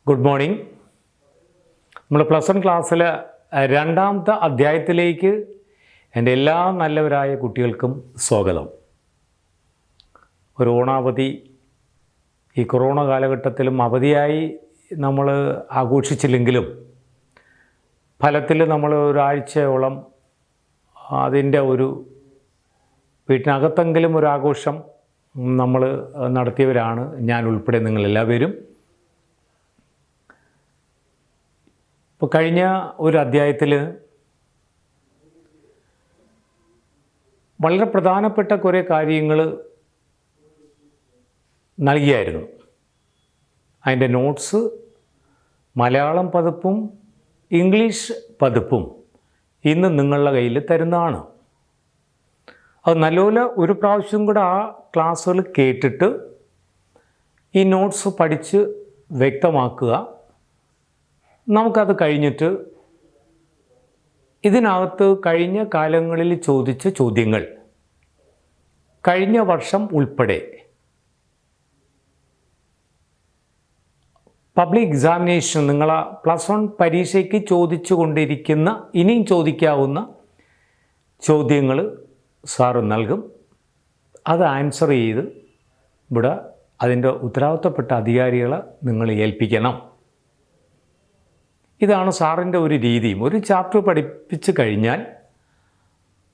Good morning. നമ്മൾ plus one ക്ലാസ്സിൽ രണ്ടാമത്തെ അധ്യായത്തിലേക്ക് എൻ്റെ എല്ലാ നല്ലവരായ കുട്ടികൾക്കും സ്വാഗതം. ഒരു ഓണാവധി ഈ കൊറോണ കാലഘട്ടത്തിലും അവധിയായി നമ്മൾ ആഘോഷിച്ചില്ലെങ്കിലും ഫലത്തിൽ നമ്മൾ ഒരാഴ്ചയോളം അതിൻ്റെ ഒരു വീട്ടിനകത്തെങ്കിലും ഒരു ആഘോഷം നമ്മൾ നടത്തിയവരാണ്, ഞാൻ ഉൾപ്പെടെ നിങ്ങളെല്ലാവരും. ഇപ്പോൾ കഴിഞ്ഞ ഒരു അധ്യായത്തിൽ വളരെ പ്രധാനപ്പെട്ട കുറേ കാര്യങ്ങൾ നൽകിയായിരുന്നു. അതിൻ്റെ നോട്ട്സ് മലയാളം പതിപ്പും ഇംഗ്ലീഷ് പതിപ്പും ഇന്ന് നിങ്ങളുടെ കയ്യിൽ തരുന്നതാണ്. അത് നല്ലപോലെ ഒരു പ്രാവശ്യം കൂടെ ആ ക്ലാസ്സുകൾ കേട്ടിട്ട് ഈ നോട്ട്സ് പഠിച്ച് വ്യക്തമാക്കുക. നമുക്കത് കഴിഞ്ഞിട്ട് ഇതിനകത്ത് കഴിഞ്ഞ കാലങ്ങളിൽ ചോദിച്ച ചോദ്യങ്ങൾ കഴിഞ്ഞ വർഷം ഉൾപ്പെടെ പബ്ലിക് എക്സാമിനേഷൻ നിങ്ങൾ പ്ലസ് വൺ പരീക്ഷയ്ക്ക് ചോദിച്ചു കൊണ്ടിരിക്കുന്ന ഇനിയും ചോദിക്കാവുന്ന ചോദ്യങ്ങൾ സാറ് നൽകും. അത് ആൻസർ ചെയ്ത് ഇവിടെ അതിൻ്റെ ഉത്തരവാദിത്തപ്പെട്ട അധികാരികളെ നിങ്ങൾ ഏൽപ്പിക്കണം. ഇതാണ് സാറിൻ്റെ ഒരു രീതിയും. ഒരു ചാപ്റ്റർ പഠിപ്പിച്ച് കഴിഞ്ഞാൽ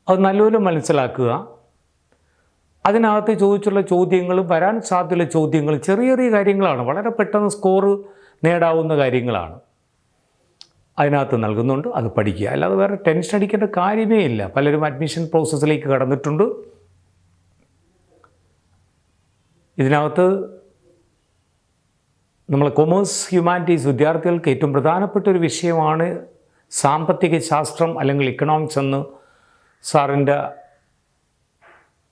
അത് നല്ലപോലെ മനസ്സിലാക്കുക. അതിനകത്ത് ചോദിച്ചുള്ള ചോദ്യങ്ങളും വരാൻ സാധ്യതയുള്ള ചോദ്യങ്ങൾ ചെറിയ ചെറിയ കാര്യങ്ങളാണ്, വളരെ പെട്ടെന്ന് സ്കോർ നേടാവുന്ന കാര്യങ്ങളാണ് അതിനകത്ത് നൽകുന്നുണ്ട്. അത് പഠിക്കുക, അല്ലാതെ വേറെ ടെൻഷൻ അടിക്കേണ്ട കാര്യമേ ഇല്ല. പലരും അഡ്മിഷൻ പ്രോസസ്സിലേക്ക് കടന്നിട്ടുണ്ട്. ഇതിനകത്ത് നമ്മൾ കൊമേഴ്സ് ഹ്യൂമാനിറ്റീസ് വിദ്യാർത്ഥികൾക്ക് ഏറ്റവും പ്രധാനപ്പെട്ട ഒരു വിഷയമാണ് സാമ്പത്തിക ശാസ്ത്രം അല്ലെങ്കിൽ ഇക്കണോമിക്സ് എന്ന് സാറിൻ്റെ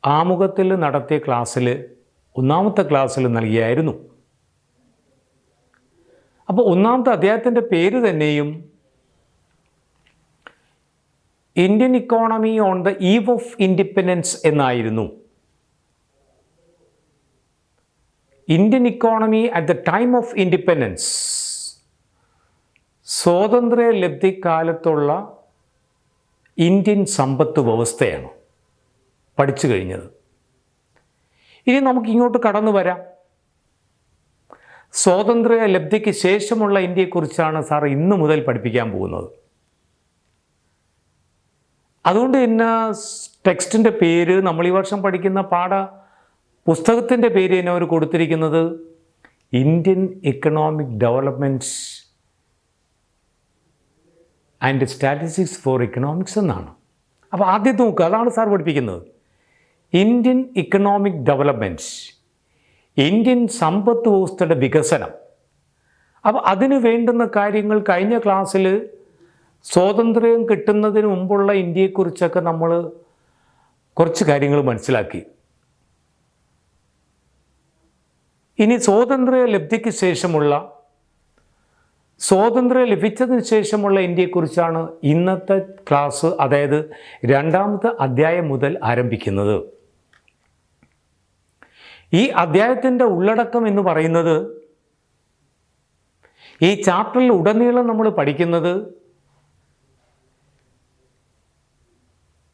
ആമുഖത്തിൽ നടത്തിയ ക്ലാസ്സിൽ ഒന്നാമത്തെ ക്ലാസ്സിൽ നൽകിയായിരുന്നു. അപ്പോൾ ഒന്നാമത്തെ അധ്യായത്തിൻ്റെ പേര് തന്നെയും Indian economy on the eve of independence എന്നായിരുന്നു. Indian economy at the time of independence, സ്വാതന്ത്ര്യ ലബ്ധിക്കാലത്തുള്ള ഇന്ത്യൻ സമ്പത്ത് വ്യവസ്ഥയാണ് പഠിച്ചു കഴിഞ്ഞത്. ഇനി നമുക്ക് ഇങ്ങോട്ട് കടന്നു വരാം. സ്വാതന്ത്ര്യ ലബ്ധിക്ക് ശേഷമുള്ള ഇന്ത്യയെക്കുറിച്ചാണ് സാർ ഇന്നു മുതൽ പഠിപ്പിക്കാൻ പോകുന്നത്. അതുകൊണ്ട് തന്നെ ടെക്സ്റ്റിൻ്റെ പേര്, നമ്മൾ ഈ വർഷം പഠിക്കുന്ന പുസ്തകത്തിൻ്റെ പേര് തന്നെ അവർ കൊടുത്തിരിക്കുന്നത് Indian economic developments and statistics four economics എന്നാണ്. അപ്പോൾ ആദ്യം നോക്കുക, അതാണ് സാർ പഠിപ്പിക്കുന്നത്. ഇന്ത്യൻ ഇക്കണോമിക് ഡെവലപ്മെൻറ്റ്സ്, ഇന്ത്യൻ സമ്പത്ത് വ്യവസ്ഥയുടെ വികസനം. അപ്പോൾ അതിന് വേണ്ടുന്ന കാര്യങ്ങൾ കഴിഞ്ഞ ക്ലാസ്സിൽ സ്വാതന്ത്ര്യം കിട്ടുന്നതിന് മുമ്പുള്ള ഇന്ത്യയെക്കുറിച്ചൊക്കെ നമ്മൾ കുറച്ച് കാര്യങ്ങൾ മനസ്സിലാക്കി. ഇനി സ്വാതന്ത്ര്യ ലബ്ധിക്ക് ശേഷമുള്ള, സ്വാതന്ത്ര്യം ലഭിച്ചതിന് ശേഷമുള്ള ഇന്ത്യയെക്കുറിച്ചാണ് ഇന്നത്തെ ക്ലാസ്, അതായത് രണ്ടാമത്തെ അധ്യായം മുതൽ ആരംഭിക്കുന്നത്. ഈ അധ്യായത്തിൻ്റെ ഉള്ളടക്കം എന്ന് പറയുന്നത്, ഈ ചാപ്റ്ററിൽ ഉടനീളം നമ്മൾ പഠിക്കുന്നത്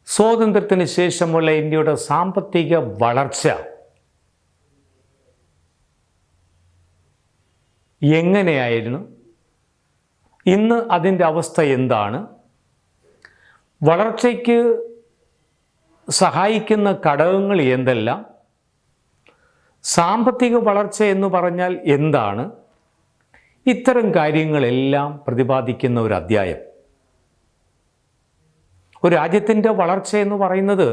സ്വാതന്ത്ര്യത്തിന് ശേഷമുള്ള ഇന്ത്യയുടെ സാമ്പത്തിക വളർച്ച എങ്ങനെയായിരുന്നു, ഇന്ന് അതിൻ്റെ അവസ്ഥ എന്താണ്, വളർച്ചയ്ക്ക് സഹായിക്കുന്ന ഘടകങ്ങൾ എന്തെല്ലാം, സാമ്പത്തിക വളർച്ച എന്ന് പറഞ്ഞാൽ എന്താണ്, ഇത്തരം കാര്യങ്ങളെല്ലാം പ്രതിപാദിക്കുന്ന ഒരു അധ്യായം. ഒരു രാജ്യത്തിൻ്റെ വളർച്ച എന്ന് പറയുന്നത്,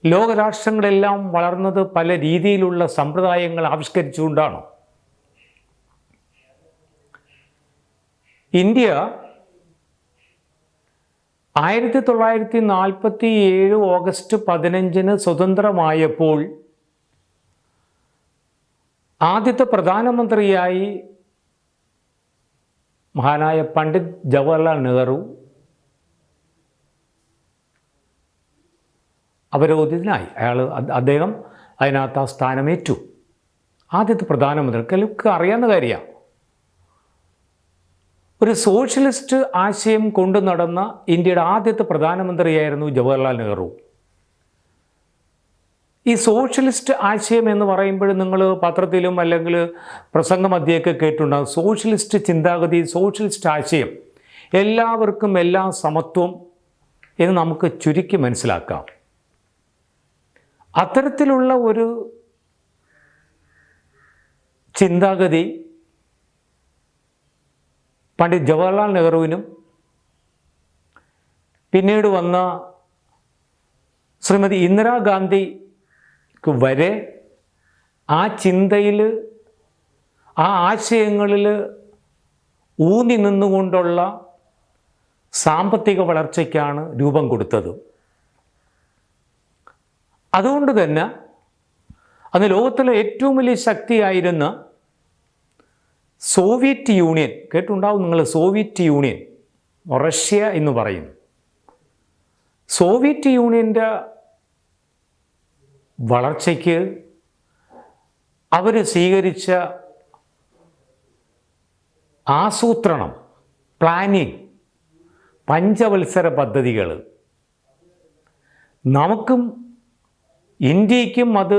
ലോകരാഷ്ട്രങ്ങളെല്ലാം വളർന്നത് പല രീതിയിലുള്ള സമ്പ്രദായങ്ങൾ ആവിഷ്കരിച്ചുകൊണ്ടാണ്. ഇന്ത്യ 1947 ഓഗസ്റ്റ് 15 സ്വതന്ത്രമായപ്പോൾ ആദ്യത്തെ പ്രധാനമന്ത്രിയായി മഹാനായ പണ്ഡിറ്റ് ജവഹർലാൽ നെഹ്റു അവരോധിതനായി. അദ്ദേഹം അതിനകത്ത് ആ സ്ഥാനമേറ്റു. ആദ്യത്തെ പ്രധാനമന്ത്രിക്ക് അറിയാവുന്ന കാര്യമാണ്. ഒരു സോഷ്യലിസ്റ്റ് ആശയം കൊണ്ടു നടന്ന ഇന്ത്യയുടെ ആദ്യത്തെ പ്രധാനമന്ത്രിയായിരുന്നു ജവഹർലാൽ നെഹ്റു. ഈ സോഷ്യലിസ്റ്റ് ആശയം എന്ന് പറയുമ്പോൾ നിങ്ങൾ പത്രത്തിലും അല്ലെങ്കിൽ പ്രസംഗമധ്യമൊക്കെ കേട്ടിട്ടുണ്ടാകും. സോഷ്യലിസ്റ്റ് ചിന്താഗതി, സോഷ്യലിസ്റ്റ് ആശയം, എല്ലാവർക്കും എല്ലാ സമത്വം എന്ന് നമുക്ക് ചുരുക്കി മനസ്സിലാക്കാം. അത്തരത്തിലുള്ള ഒരു ചിന്താഗതി പണ്ഡിറ്റ് ജവഹർലാൽ നെഹ്റുവിനും പിന്നീട് വന്ന ശ്രീമതി ഇന്ദിരാഗാന്ധിക്ക് വരെ ആ ചിന്തയിൽ, ആ ആശയങ്ങളിൽ ഊന്നി നിന്നുകൊണ്ടുള്ള സാമ്പത്തിക വളർച്ചയ്ക്കാണ് രൂപം കൊടുത്തത്. അതുകൊണ്ട് തന്നെ അന്ന് ലോകത്തിലെ ഏറ്റവും വലിയ ശക്തിയായിരുന്ന സോവിയറ്റ് യൂണിയൻ, കേട്ടുണ്ടാവും നിങ്ങൾ, സോവിയറ്റ് യൂണിയൻ, റഷ്യ എന്ന് പറയും. സോവിയറ്റ് യൂണിയൻ്റെ വളർച്ചയ്ക്ക് അവർ സ്വീകരിച്ച ആസൂത്രണം, പ്ലാനിങ്, പഞ്ചവത്സര പദ്ധതികൾ നമുക്കും ഇന്ത്യക്കും അത്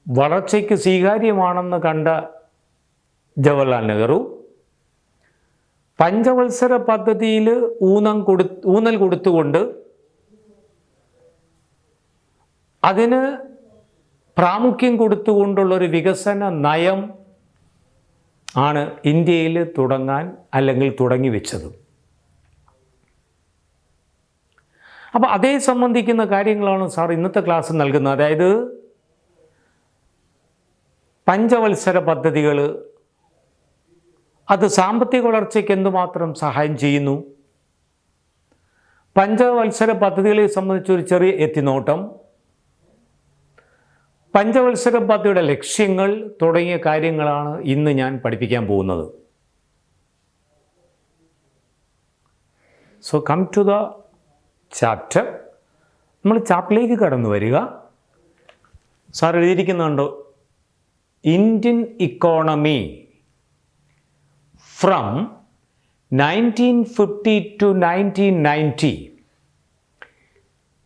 വളർച്ചയ്ക്ക് സ്വീകാര്യമാണെന്ന് കണ്ട ജവഹർലാൽ നെഹ്റു പഞ്ചവത്സര പദ്ധതിയിൽ ഊന്നൽ കൊടുത്തുകൊണ്ട് അതിന് പ്രാമുഖ്യം കൊടുത്തുകൊണ്ടുള്ളൊരു വികസന നയം ആണ് ഇന്ത്യയിൽ തുടങ്ങാൻ അല്ലെങ്കിൽ തുടങ്ങി വെച്ചത്. അപ്പോൾ അതേ സംബന്ധിക്കുന്ന കാര്യങ്ങളാണ് സാർ ഇന്നത്തെ ക്ലാസ് നൽകുന്നത്. അതായത് പഞ്ചവത്സര പദ്ധതികൾ അത് സാമ്പത്തിക വളർച്ചയ്ക്ക് എന്തുമാത്രം സഹായം ചെയ്യുന്നു, പഞ്ചവത്സര പദ്ധതികളെ സംബന്ധിച്ചൊരു ചെറിയ എത്തിനോട്ടം, പഞ്ചവത്സര പദ്ധതിയുടെ ലക്ഷ്യങ്ങൾ തുടങ്ങിയ കാര്യങ്ങളാണ് ഇന്ന് ഞാൻ പഠിപ്പിക്കാൻ പോകുന്നത്. So come to the chapter. നമ്മൾ ചാപ്റ്ററിലേക്ക് കടന്നു വരിക. സാർ എഴുതിയിരിക്കുന്നുണ്ടോ, ഇന്ത്യൻ ഇക്കോണമി ഫ്രം 1950 to 1990.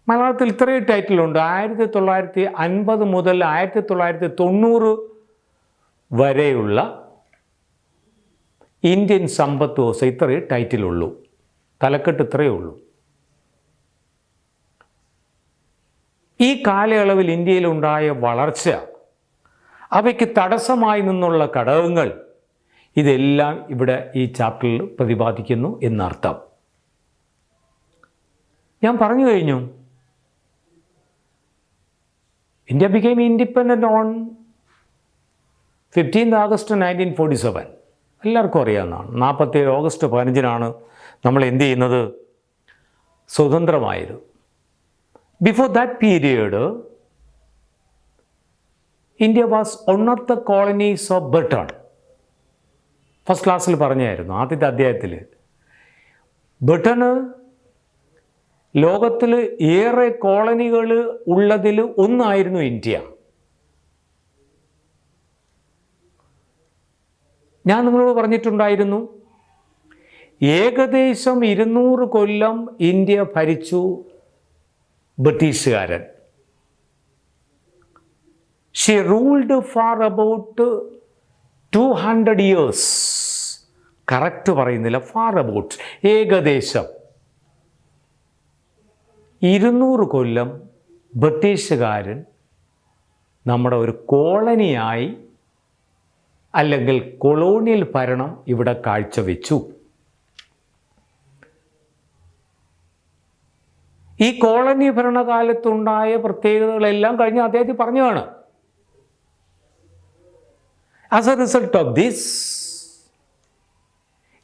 മലയാളത്തിൽ ഇത്രയും ടൈറ്റിലുണ്ട്. 1950 മുതൽ 1990 വരെയുള്ള ഇന്ത്യൻ സമ്പദ് വ്യവസ്ഥ, ഇത്രയും ടൈറ്റിലുള്ളൂ, തലക്കെട്ട് ഇത്രയേ ഉള്ളൂ. ഈ കാലയളവിൽ ഇന്ത്യയിലുണ്ടായ വളർച്ച, അവയ്ക്ക് തടസ്സമായി നിന്നുള്ള ഘടകങ്ങൾ, ഇതെല്ലാം ഇവിടെ ഈ ചാപ്റ്ററിൽ പ്രതിപാദിക്കുന്നു എന്നർത്ഥം. ഞാൻ പറഞ്ഞു കഴിഞ്ഞു, India became independent on 15th August 1947. എല്ലാവർക്കും അറിയാവുന്നതാണ്. 47 ഓഗസ്റ്റ് 15 നമ്മൾ എന്ത് ചെയ്യുന്നത്, സ്വതന്ത്രമായത്. Before that period India was one of the colonies of Britain. First ക്ലാസ്സിൽ പറഞ്ഞായിരുന്നു ആദ്യത്തെ അധ്യായത്തിൽ. ബ്രിട്ടന് ലോകത്തിൽ ഏറെ കോളനികൾ ഉള്ളതിൽ ഒന്നായിരുന്നു ഇന്ത്യ. ഞാൻ നിങ്ങളോട് പറഞ്ഞിട്ടുണ്ടായിരുന്നു, ഏകദേശം 200 കൊല്ലം ഇന്ത്യ ഭരിച്ചു ബ്രിട്ടീഷുകാരൻ. She ruled for about 200 years. Correct പറയുന്നില്ല, ഫാർ അബൌട്ട്, ഏകദേശം 200 കൊല്ലം ബ്രിട്ടീഷുകാരൻ നമ്മുടെ ഒരു കോളനിയായി അല്ലെങ്കിൽ കൊളോണിയൽ ഭരണം ഇവിടെ കാഴ്ചവെച്ചു. ഈ കോളനി ഭരണകാലത്തുണ്ടായ പ്രത്യേകതകളെല്ലാം കഴിഞ്ഞ അദ്ദേഹത്തിൽ പറഞ്ഞതാണ്. As a result of this,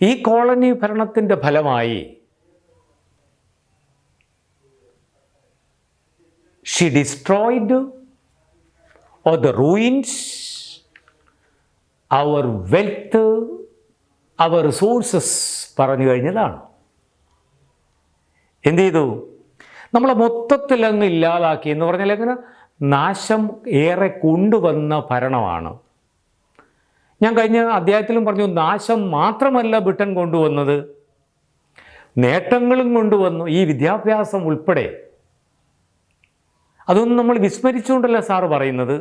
ഈ കോളനി ഭരണത്തിൻ്റെ ഫലമായി she destroyed or the ruins our wealth, our resources പറഞ്ഞു കഴിഞ്ഞതാണ്. എന്ത് ചെയ്തു, നമ്മളെ മൊത്തത്തിൽ അങ്ങ് ഇല്ലാതാക്കി എന്ന് പറഞ്ഞാൽ എങ്ങനെ, നാശം ഏറെ കൊണ്ടുവന്ന ഭരണമാണ്. ഞാൻ കഴിഞ്ഞ അധ്യായത്തിലും പറഞ്ഞു, നാശം മാത്രമല്ല ബ്രിട്ടൻ കൊണ്ടുവന്നത്, നേട്ടങ്ങളും കൊണ്ടുവന്നു, ഈ വിദ്യാഭ്യാസം ഉൾപ്പെടെ. അതൊന്നും നമ്മൾ വിസ്മരിച്ചുകൊണ്ടല്ല സാറ് പറയുന്നത്.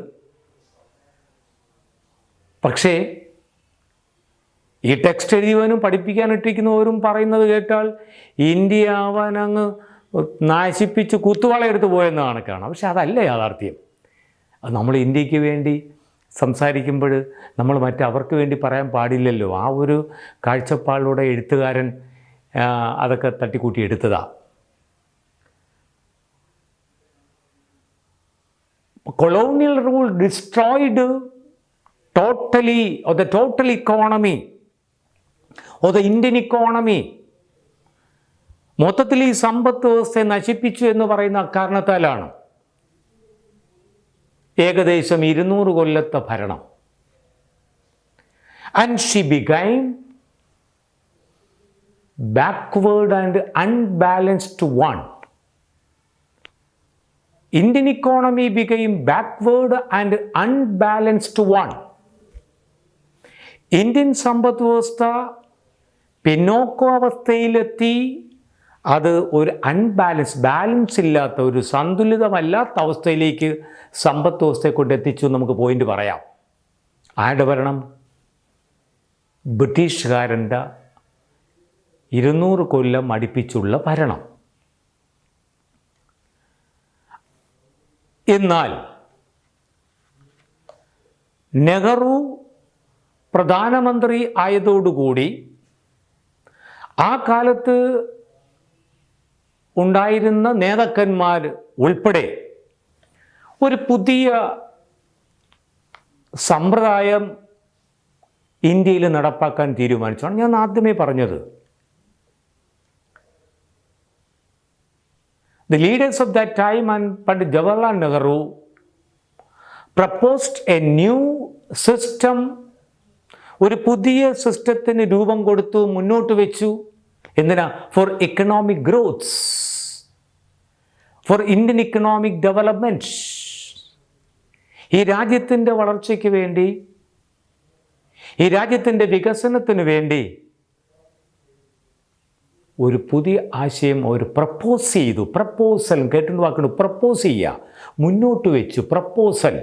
പക്ഷേ ഈ ടെക്സ്റ്റ് എഴുതിയവനും പഠിപ്പിക്കാനിട്ടിരിക്കുന്നവരും പറയുന്നത് കേട്ടാൽ ഇന്ത്യ അവനങ്ങ് നാശിപ്പിച്ച് കുത്തുവാളയെടുത്ത് പോയെന്ന് കണക്കാണ്. പക്ഷെ അതല്ല യാഥാർത്ഥ്യം. അത് നമ്മൾ ഇന്ത്യക്ക് വേണ്ടി സംസാരിക്കുമ്പോൾ നമ്മൾ മറ്റവർക്ക് വേണ്ടി പറയാൻ പാടില്ലല്ലോ. ആ ഒരു കാഴ്ചപ്പാടിലൂടെ എഴുത്തുകാരൻ അതൊക്കെ തട്ടിക്കൂട്ടി എടുത്തതാണ്. Colonial rule destroyed totally or the total economy or the Indian economy. മൊത്തത്തിൽ ഈ സമ്പത്ത് വ്യവസ്ഥയെ നശിപ്പിച്ചു എന്ന് പറയുന്ന കാരണത്താലാണ് ഏകദേശം 200 കൊല്ലത്തെ ഭരണം. And she became backward and unbalanced one. Indian economy became backward and unbalanced one. Indian സമ്പദ് വ്യവസ്ഥ പിന്നോക്കാവസ്ഥയിലെത്തി. അത് ഒരു ബാലൻസ് ഇല്ലാത്ത, ഒരു സന്തുലിതമല്ലാത്ത അവസ്ഥയിലേക്ക് സമ്പദ് വ്യവസ്ഥയെ കൊണ്ടെത്തിച്ചു നമുക്ക് പോയിന്റ് പറയാം. ആരുടെ ഭരണം? ബ്രിട്ടീഷുകാരൻ്റെ 200 കൊല്ലം അടുപ്പിച്ചുള്ള ഭരണം. എന്നാൽ നെഹ്റു പ്രധാനമന്ത്രി ആയതോടുകൂടി ആ കാലത്ത് ഉണ്ടായിരുന്ന നേതാക്കന്മാർ ഉൾപ്പെടെ ഒരു പുതിയ സമ്പ്രദായം ഇന്ത്യയിൽ നടപ്പാക്കാൻ തീരുമാനിച്ചാണ് ഞാൻ ആദ്യമേ പറഞ്ഞത്. The leaders of that time and Pandit Jawaharlal Nehru proposed a new system. ഒരു പുതിയ സിസ്റ്റത്തിന് രൂപം കൊടുത്തു, മുന്നോട്ട് വെച്ചു. എന്തിനാ? Four economic growths, for Indian economic development. ഈ രാജ്യത്തിൻ്റെ വളർച്ചയ്ക്ക് വേണ്ടി, ഈ രാജ്യത്തിൻ്റെ വികസനത്തിന് വേണ്ടി ഒരു പുതിയ ആശയം അവർ പ്രപ്പോസ് ചെയ്തു. പ്രപ്പോസൽ കേട്ടിട്ട് വാക്കുണ്ട്, പ്രപ്പോസ് ചെയ്യുക, മുന്നോട്ട് വെച്ചു, പ്രപ്പോസൽ.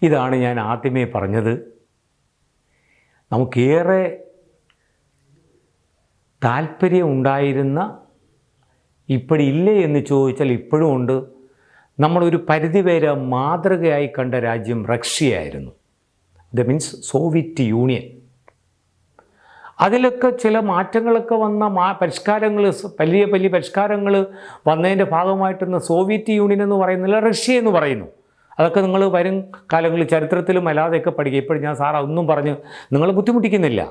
ഇതാണ് ഞാൻ ആദ്യമേ പറഞ്ഞത്. നമുക്കേറെ താല്പര്യം ഉണ്ടായിരുന്ന, ഇപ്പോഴില്ലേ എന്ന് ചോദിച്ചാൽ ഇപ്പോഴും ഉണ്ട്, നമ്മളൊരു പരിധിവരെ മാതൃകയായി കണ്ട രാജ്യം റഷ്യയായിരുന്നു. The means Soviet Union. അതിലൊക്കെ ചില മാറ്റങ്ങളൊക്കെ വന്ന പരിഷ്കാരങ്ങൾ, വലിയ വലിയ പരിഷ്കാരങ്ങൾ വന്നതിൻ്റെ ഭാഗമായിട്ടൊന്ന് സോവിയറ്റ് യൂണിയൻ എന്ന് പറയുന്നില്ല, റഷ്യ എന്ന് പറയുന്നു. അതൊക്കെ നിങ്ങൾ വരും കാലങ്ങളിൽ ചരിത്രത്തിലും അല്ലാതെയൊക്കെ പഠിക്കുക. ഇപ്പോഴും ഞാൻ സാർ അതൊന്നും പറഞ്ഞ് നിങ്ങളെ ബുദ്ധിമുട്ടിക്കുന്നില്ല.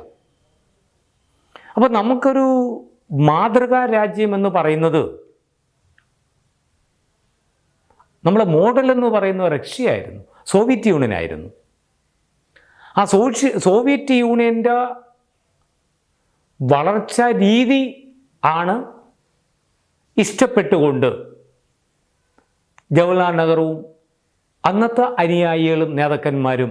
അപ്പോൾ നമുക്കൊരു മാതൃകാ രാജ്യം എന്ന് പറയുന്നത്, നമ്മളെ മോഡൽ എന്ന് പറയുന്നത് റഷ്യയായിരുന്നു, സോവിയറ്റ് യൂണിയൻ ആയിരുന്നു. ആ സോവിയറ്റ് യൂണിയൻ്റെ വളർച്ചാ രീതി ആണ് ഇഷ്ടപ്പെട്ടുകൊണ്ട് ജവഹർലാൽ നെഹ്റുവും അന്നത്തെ അനുയായികളും നേതാക്കന്മാരും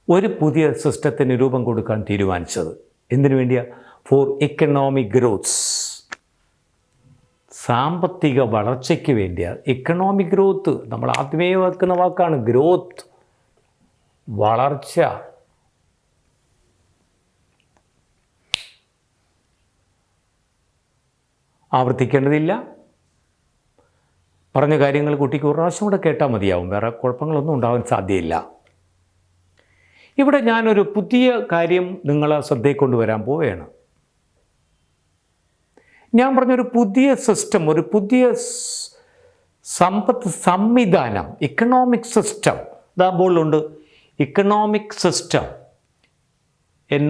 ഒരു പുതിയ സിസ്റ്റത്തിന് രൂപം കൊടുക്കാൻ തീരുമാനിച്ചത്. എന്തിനു വേണ്ടിയാ? ഫോർ എക്കണോമിക് ഗ്രോത്ത്സ്, സാമ്പത്തിക വളർച്ചയ്ക്ക് വേണ്ടിയാണ്. എക്കണോമിക് ഗ്രോത്ത് നമ്മൾ ആദ്യമേ വെക്കുന്ന വാക്കാണ്, ഗ്രോത്ത്, വളർച്ച. ആവർത്തിക്കേണ്ടതില്ല, പറഞ്ഞ കാര്യങ്ങൾ കുട്ടിക്ക് ഒരു പ്രാവശ്യം കൂടെ കേട്ടാൽ മതിയാവും, വേറെ കുഴപ്പങ്ങളൊന്നും ഉണ്ടാവാൻ സാധ്യതയില്ല. ഇവിടെ ഞാനൊരു പുതിയ കാര്യം നിങ്ങളെ ശ്രദ്ധയിൽ കൊണ്ടുവരാൻ പോവുകയാണ്. ഞാൻ പറഞ്ഞൊരു പുതിയ സിസ്റ്റം, ഒരു പുതിയ സമ്പദ് സംവിധാനം, ഇക്കണോമിക് സിസ്റ്റം. ഇതാ ബോർഡിലുണ്ട്, ഇക്കണോമിക് സിസ്റ്റം,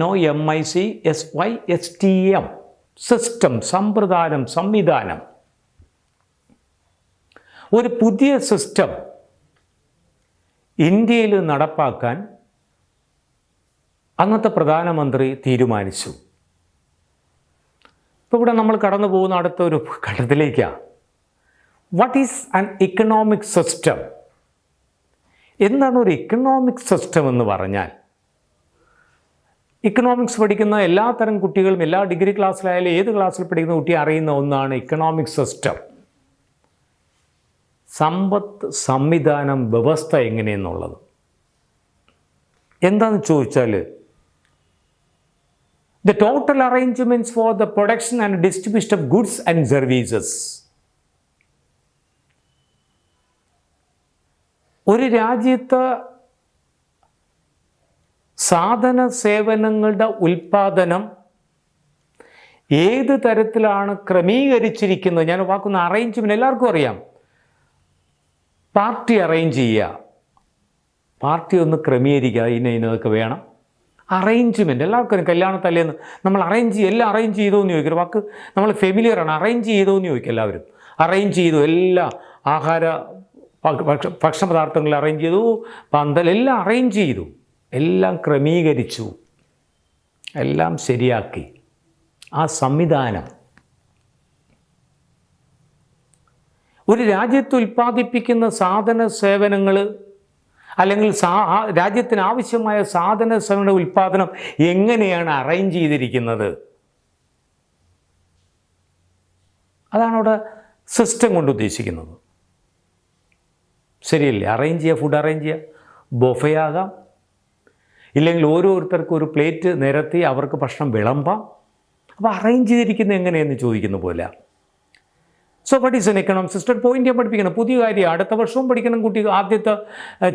NOMICSYSTEM, സിസ്റ്റം, സമ്പ്രദായം, സംവിധാനം. ഒരു പുതിയ സിസ്റ്റം ഇന്ത്യയിൽ നടപ്പാക്കാൻ അന്നത്തെ പ്രധാനമന്ത്രി തീരുമാനിച്ചു. ഇപ്പോൾ ഇവിടെ നമ്മൾ കടന്നു പോകുന്ന അടുത്തൊരു ഘട്ടത്തിലേക്കാണ്. What is an economic system? എന്താണ് ഒരു ഇക്കണോമിക് സിസ്റ്റം എന്ന് പറഞ്ഞാൽ? ഇക്കണോമിക്സ് പഠിക്കുന്ന എല്ലാ തരം കുട്ടികളും എല്ലാ ഡിഗ്രി ക്ലാസ്സിലായാലും ഏത് ക്ലാസ്സിൽ പഠിക്കുന്ന കുട്ടി അറിയുന്ന ഒന്നാണ് ഇക്കണോമിക് സിസ്റ്റം. സമ്പത്ത് സംവിധാനം, വ്യവസ്ഥ എങ്ങനെയെന്നുള്ളത്. എന്താണെന്ന് ചോദിച്ചാൽ the total arrangements for the production and distribution of goods and services. ഒരു രാജ്യത്ത് സാധന സേവനങ്ങളുടെ ഉൽപ്പാദനം ഏത് തരത്തിലാണ് ക്രമീകരിച്ചിരിക്കുന്നത്? ഞാൻ വാക്കുന്ന അറേഞ്ച്മെൻറ്റ് എല്ലാവർക്കും അറിയാം. പാർട്ടി അറേഞ്ച് ചെയ്യുക, പാർട്ടി ഒന്ന് ക്രമീകരിക്കുക, ഇന്നതൊക്കെ വേണം. അറേഞ്ച്മെൻറ്റ് എല്ലാവർക്കും കല്യാണത്തല്ലേന്ന് നമ്മൾ എല്ലാം അറേഞ്ച് ചെയ്തോ എന്ന് ചോദിക്കും. വാക്ക് നമ്മൾ ഫെമിലിയറാണ്. അറേഞ്ച് ചെയ്തോ എന്ന് ചോദിക്കും എല്ലാവരും. അറേഞ്ച് ചെയ്തു, എല്ലാ ആഹാര ഭക്ഷണപദാർത്ഥങ്ങൾ അറേഞ്ച് ചെയ്തു, പന്തലെല്ലാം അറേഞ്ച് ചെയ്തു, എല്ലാം ക്രമീകരിച്ചു, എല്ലാം ശരിയാക്കി. ആ സംവിധാനം ഒരു രാജ്യത്ത് ഉൽപ്പാദിപ്പിക്കുന്ന സാധന സേവനങ്ങൾ അല്ലെങ്കിൽ രാജ്യത്തിന് ആവശ്യമായ സാധന സേവന ഉൽപ്പാദനം എങ്ങനെയാണ് അറേഞ്ച് ചെയ്തിരിക്കുന്നത്? അതാണ് അവിടെ സിസ്റ്റം കൊണ്ട് ഉദ്ദേശിക്കുന്നത്. ശരിയല്ലേ? അറേഞ്ച് ചെയ്യുക, ഫുഡ് അറേഞ്ച് ചെയ്യുക, ബൊഫേ ആകാം, ഇല്ലെങ്കിൽ ഓരോരുത്തർക്കും ഒരു പ്ലേറ്റ് നിരത്തി അവർക്ക് ഭക്ഷണം വിളമ്പാം. അപ്പോൾ അറേഞ്ച് ചെയ്തിരിക്കുന്നത് എങ്ങനെയെന്ന് ചോദിക്കുന്ന പോലെ. So what is an economic system? Point ഞാൻ പഠിപ്പിക്കണം. പുതിയ കാര്യം അടുത്ത വർഷവും പഠിക്കണം കുട്ടി. ആദ്യത്തെ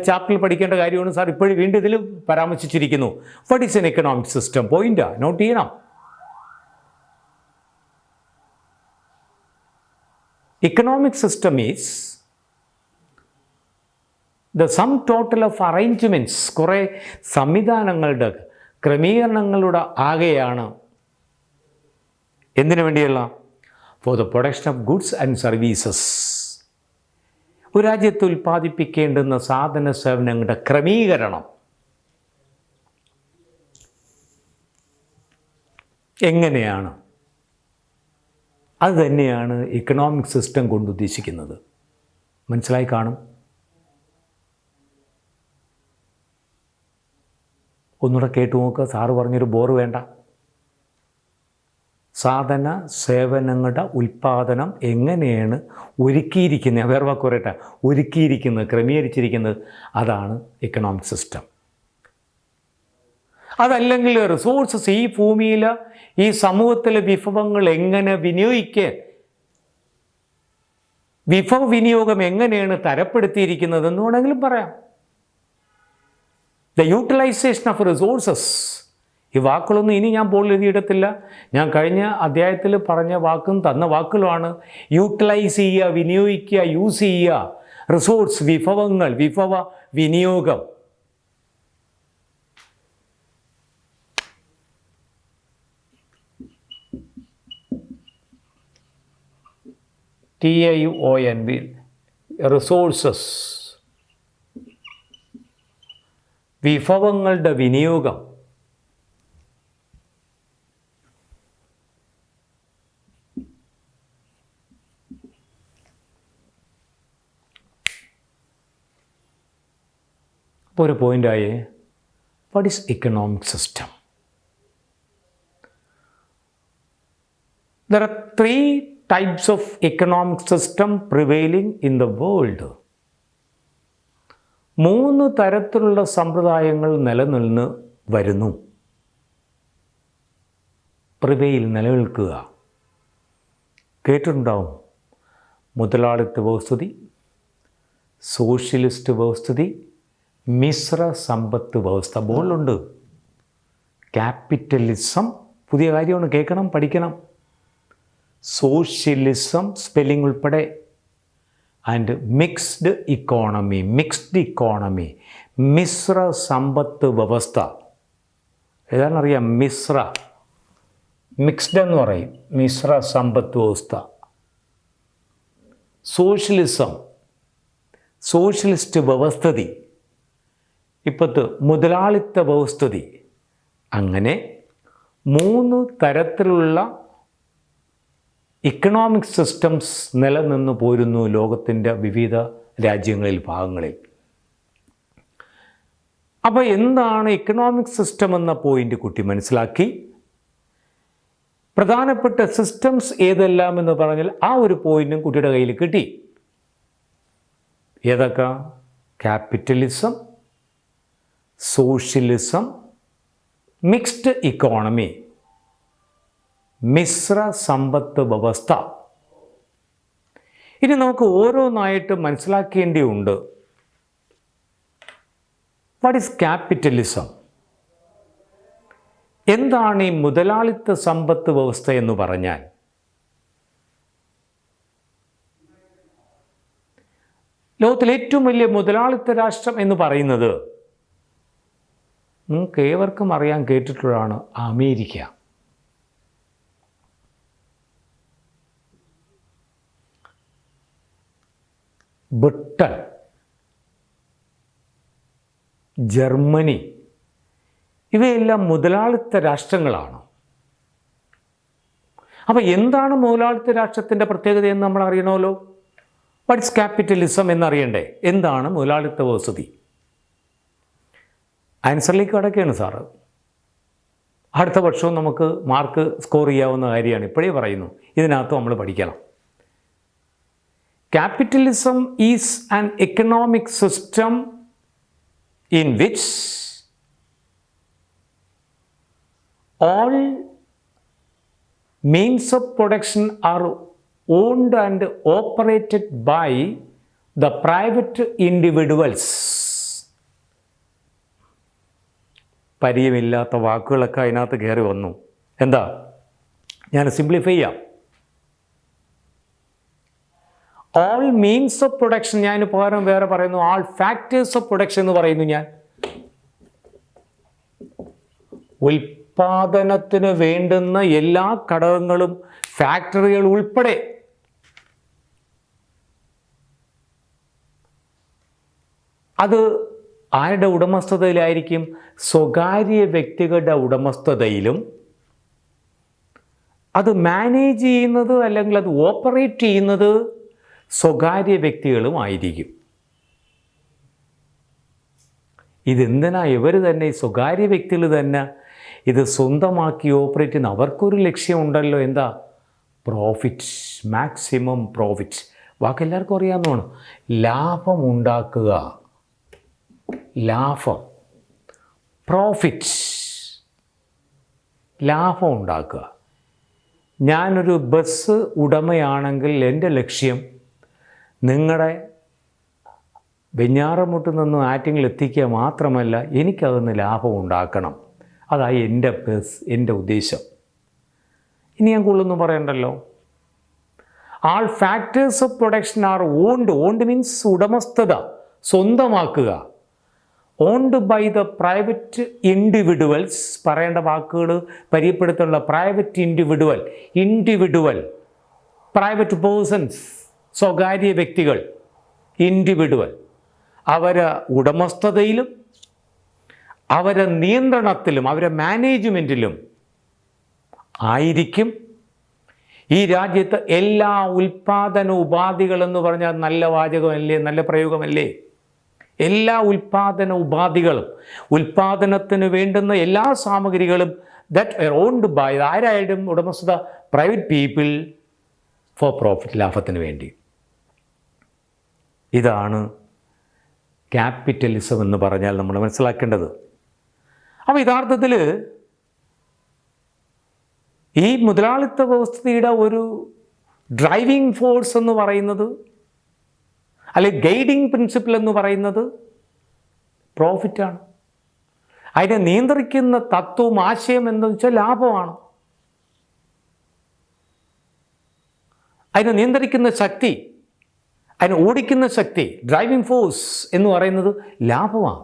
ചാപ്റ്ററിൽ പഠിക്കേണ്ട കാര്യമാണ് സാർ ഇപ്പോഴും വീണ്ടും ഇതിൽ പരാമർശിച്ചിരിക്കുന്നു. What is an economic system? പോയിന്റാ, നോട്ട് ചെയ്യണം. Economic system is the sum total of arrangements, കുറേ സംവിധാനങ്ങളുടെ ക്രമീകരണങ്ങളുടെ ആകെയാണ്. എന്തിനു വേണ്ടിയുള്ള? For the production of goods and services. ഒരു രാജ്യത്ത് ഉൽപ്പാദിപ്പിക്കേണ്ടുന്ന സാധന സേവനങ്ങളുടെ ക്രമീകരണം എങ്ങനെയാണ്? അത് തന്നെയാണ് ഇക്കണോമിക് സിസ്റ്റം കൊണ്ട് ഉദ്ദേശിക്കുന്നത്. മനസ്സിലായി കാണും. ഒന്നുകൂടെ കേട്ടു നോക്കുക. സാറ് പറഞ്ഞൊരു ബോറ് വേണ്ട. സാധന സേവനങ്ങളുടെ ഉൽപ്പാദനം എങ്ങനെയാണ് ഒരുക്കിയിരിക്കുന്നത്? വേറെ വാക്ക് പറയട്ടെ, ഒരുക്കിയിരിക്കുന്നത്, ക്രമീകരിച്ചിരിക്കുന്നത്, അതാണ് ഇക്കണോമിക് സിസ്റ്റം. അതല്ലെങ്കിൽ റിസോഴ്സസ്, ഈ ഭൂമിയിൽ ഈ സമൂഹത്തിലെ വിഭവങ്ങൾ എങ്ങനെ വിനിയോഗിക്കുക, വിഭവ വിനിയോഗം എങ്ങനെയാണ് തരപ്പെടുത്തിയിരിക്കുന്നതെന്ന് വേണമെങ്കിലും പറയാം. The utilization of resources. ഈ വാക്കുകളൊന്നും ഇനി ഞാൻ ബോർഡിൽ എഴുതിയിടത്തില്ല. ഞാൻ കഴിഞ്ഞ അധ്യായത്തിൽ പറഞ്ഞ വാക്കും തന്ന വാക്കുകളുമാണ്. യൂട്ടിലൈസ് ചെയ്യുക, വിനിയോഗിക്കുക, യൂസ് ചെയ്യുക, റിസോഴ്സ്, വിഭവങ്ങൾ, വിഭവ വിനിയോഗം. TION, റിസോഴ്സസ്, വിഭവങ്ങളുടെ വിനിയോഗം. അപ്പോൾ ഒരു പോയിൻ്റായി, what is economic system? There are 3 types of economic system prevailing in the world. 3 തരത്തിലുള്ള സമ്പ്രദായങ്ങൾ നിലനിന്ന് വരുന്നു. പ്രിവെയിൽ, നിലനിൽക്കുക. കേട്ടിട്ടുണ്ടാവും. മുതലാളിത്ത വ്യവസ്ഥിതി, സോഷ്യലിസ്റ്റ് വ്യവസ്ഥിതി, മിശ്ര സമ്പത്ത് വ്യവസ്ഥ. ബോളിലുണ്ട്. ക്യാപിറ്റലിസം, പുതിയ കാര്യമാണ്, കേൾക്കണം, പഠിക്കണം. സോഷ്യലിസം, സ്പെല്ലിംഗ് ഉൾപ്പെടെ. ആൻഡ് മിക്സ്ഡ് ഇക്കോണമി, മിശ്ര സമ്പത്ത് വ്യവസ്ഥ. ഏതാണെന്നറിയാം? മിക്സ്ഡ് എന്ന് പറയും, മിശ്ര സമ്പത്ത് വ്യവസ്ഥ. സോഷ്യലിസം, സോഷ്യലിസ്റ്റ് വ്യവസ്ഥിതി. ഇപ്പോഴത്തെ മുതലാളിത്ത വ്യവസ്ഥിതി. അങ്ങനെ 3 തരത്തിലുള്ള ഇക്കണോമിക് സിസ്റ്റംസ് നിലനിന്ന് പോരുന്നു ലോകത്തിൻ്റെ വിവിധ രാജ്യങ്ങളിൽ, ഭാഗങ്ങളിൽ. അപ്പോൾ എന്താണ് ഇക്കണോമിക് സിസ്റ്റം എന്ന പോയിന്റ് കുട്ടി മനസ്സിലാക്കി. പ്രധാനപ്പെട്ട സിസ്റ്റംസ് ഏതെല്ലാം എന്ന് പറഞ്ഞാൽ ആ ഒരു പോയിന്റും കുട്ടിയുടെ കയ്യിൽ കിട്ടി. ഏതൊക്കെ? ക്യാപിറ്റലിസം, സോഷ്യലിസം, മിക്സ്ഡ് ഇക്കോണമി, മിശ്ര സമ്പത്ത് വ്യവസ്ഥ. ഇനി നമുക്ക് ഓരോന്നായിട്ട് മനസ്സിലാക്കേണ്ടിയുണ്ട്. What is capitalism? എന്താണ് ഈ മുതലാളിത്ത സമ്പത്ത് വ്യവസ്ഥ എന്ന് പറഞ്ഞാൽ? ലോകത്തിലെ ഏറ്റവും വലിയ മുതലാളിത്ത രാഷ്ട്രം എന്ന് പറയുന്നത് നിങ്ങൾക്ക് ഏവർക്കും അറിയാൻ കേട്ടിട്ടുള്ളതാണ്, അമേരിക്ക. ബ്രിട്ടൻ, ജർമ്മനി, ഇവയെല്ലാം മുതലാളിത്ത രാഷ്ട്രങ്ങളാണ്. അപ്പോൾ എന്താണ് മുതലാളിത്ത രാഷ്ട്രത്തിൻ്റെ പ്രത്യേകതയെന്ന് നമ്മൾ അറിയണമല്ലോ. വാട്ട് ഇസ് ക്യാപിറ്റലിസം എന്നറിയണ്ടേ? എന്താണ് മുതലാളിത്ത വ്യവസ്ഥിതി? ആൻസറിലേക്ക് കടക്കുകയാണ് സാറ്. അടുത്ത വർഷവും നമുക്ക് മാർക്ക് സ്കോർ ചെയ്യാവുന്ന കാര്യമാണ്, ഇപ്പോഴേ പറയുന്നു. ഇതിനകത്ത് നമ്മൾ പഠിക്കണം. Capitalism is an economic system in which all means of production are owned and operated by the private individuals. പരിചയമില്ലാത്ത വാക്കുകളൊക്കെ അതിനകത്ത് കയറി വന്നു. എന്താ? ഞാൻ സിംപ്ലിഫൈ ചെയ്യാം. ഓൾ മീൻസ് ഓഫ് പ്രൊഡക്ഷൻ, ഞാൻ പകരം വേറെ പറയുന്നു ആൾ ഫാക്ടേഴ്സ് ഓഫ് പ്രൊഡക്ഷൻ എന്ന് പറയുന്നു ഞാൻ. ഉൽപാദനത്തിന് വേണ്ടുന്ന എല്ലാ ഘടകങ്ങളും ഫാക്ടറികൾ ഉൾപ്പെടെ അത് ആരുടെ ഉടമസ്ഥതയിലായിരിക്കും? സ്വകാര്യ വ്യക്തികളുടെ ഉടമസ്ഥതയിലും. അത് മാനേജ് ചെയ്യുന്നത് അല്ലെങ്കിൽ അത് ഓപ്പറേറ്റ് ചെയ്യുന്നത് സ്വകാര്യ വ്യക്തികളും ആയിരിക്കും. ഇതെന്തിനാ ഇവർ തന്നെ, സ്വകാര്യ വ്യക്തികൾ തന്നെ ഇത് സ്വന്തമാക്കി ഓപ്പറേറ്റ് ചെയ്യുന്ന? അവർക്കൊരു ലക്ഷ്യമുണ്ടല്ലോ. എന്താ? Profit, maximum profit. വാക്കെല്ലാവർക്കും അറിയാവുന്നതാണ്. ലാഭം ഉണ്ടാക്കുക, ലാഭം, പ്രോഫിറ്റ്, ലാഭം ഉണ്ടാക്കുക. ഞാനൊരു ബസ് ഉടമയാണെങ്കിൽ എൻ്റെ ലക്ഷ്യം നിങ്ങളുടെ വെഞ്ഞാറമുട്ടിൽ നിന്നും ആറ്റിങ്ങിൽ എത്തിക്കുക മാത്രമല്ല, എനിക്കതൊന്ന് ലാഭം ഉണ്ടാക്കണം. അതായി എൻ്റെ ഉദ്ദേശം. ഇനി ഞാൻ കൂടുതലൊന്നും പറയണ്ടല്ലോ. All factors of production are owned. Owned means ഉടമസ്ഥത, സ്വന്തമാക്കുക. Owned by the private individuals. പറയേണ്ട വാക്കുകൾ പരിചയപ്പെടുത്തുള്ള പ്രൈവറ്റ് ഇൻഡിവിഡ്വൽ, പ്രൈവറ്റ് പേഴ്സൺസ്, സ്വകാര്യ വ്യക്തികൾ, ഇൻഡിവിഡ്വൽ. അവരെ ഉടമസ്ഥതയിലും അവരെ നിയന്ത്രണത്തിലും അവരെ മാനേജ്മെൻറ്റിലും ആയിരിക്കും ഈ രാജ്യത്ത് എല്ലാ ഉൽപാദന ഉപാധികളെന്ന് പറഞ്ഞാൽ നല്ല വാചകമല്ലേ, നല്ല പ്രയോഗമല്ലേ? എല്ലാ ഉൽപാദന ഉപാധികളും, ഉൽപാദനത്തിന് വേണ്ടുന്ന എല്ലാ സാമഗ്രികളും ദാറ്റ് ആർ ഓൺഡ് ബൈ, ആരായാലും ഉടമസ്ഥത, പ്രൈവറ്റ് പീപ്പിൾ ഫോർ പ്രോഫിറ്റ്, ലാഭത്തിന് വേണ്ടി. ഇതാണ് ക്യാപിറ്റലിസം എന്ന് പറഞ്ഞാൽ നമ്മൾ മനസ്സിലാക്കേണ്ടത്. അപ്പോൾ യഥാർത്ഥത്തിൽ ഈ മുതലാളിത്ത വ്യവസ്ഥയുടെ ഒരു ഡ്രൈവിംഗ് ഫോഴ്സ് എന്ന് പറയുന്നത്, അല്ലെങ്കിൽ ഗൈഡിങ് പ്രിൻസിപ്പിൾ എന്ന് പറയുന്നത് പ്രോഫിറ്റാണ്. അതിനെ നിയന്ത്രിക്കുന്ന തത്വവും ആശയം എന്താണെന്ന് വെച്ചാൽ ലാഭമാണ്. അതിനെ നിയന്ത്രിക്കുന്ന ശക്തി, അതിനെ ഓടിക്കുന്ന ശക്തി, ഡ്രൈവിംഗ് ഫോഴ്സ് എന്ന് പറയുന്നത് ലാഭമാണ്.